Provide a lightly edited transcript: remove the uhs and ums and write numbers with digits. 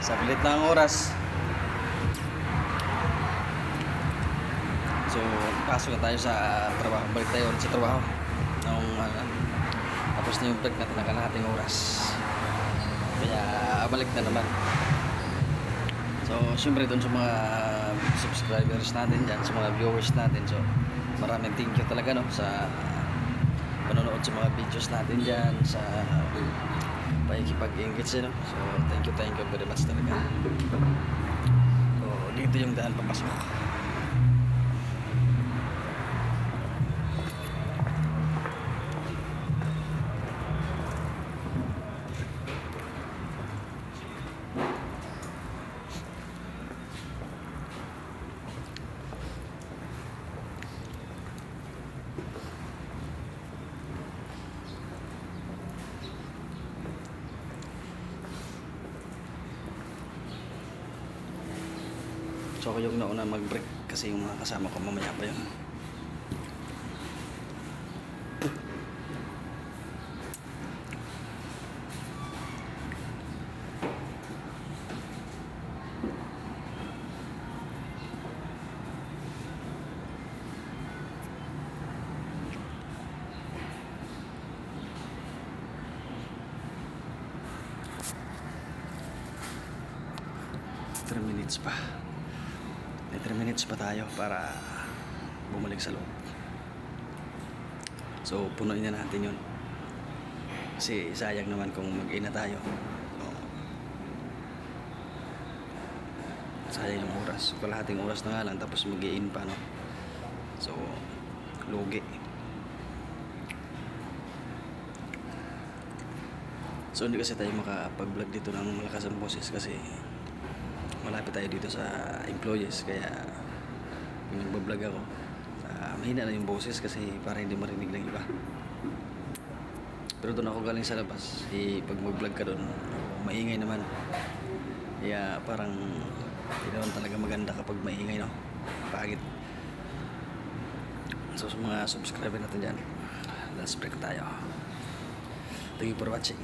Saglit lang ang oras. So, pasok na tayo sa trabaho. Balik tayo ulit sa trabaho. Tapos na yung break natin ng kalahating oras. Kaya, balik na naman. So, syempre doon sa mga subscribers natin dyan, sa mga viewers natin. So, maraming thank you talaga no, sa panonood sa mga videos natin dyan, sa pakikipag-engage no. So, thank you very much talaga. So, dito yung daan papasok. So ako yung nauna mag-break kasi yung mga kasama ko mamaya pa yun. May 3 minutes pa tayo para bumalik sa loob. So punuin na natin yun kasi sayang naman kung mag-ina tayo. So, sayang yung oras, kalahating oras na nga lang tapos mag-i-in pa no? So lugi. So hindi kasi tayo makapag-vlog dito ng malakas ang boses kasi malapit tayo dito sa employees, kaya yung nagbablog ako mahina na yung boses kasi para hindi marinig ng iba. Pero doon ako galing sa labas, pag mag-vlog ka doon maingay naman, kaya parang hindi naman talaga maganda kapag maingay no, pagit. So sa mga subscriber natin dyan, let's break tayo. Thank you for watching.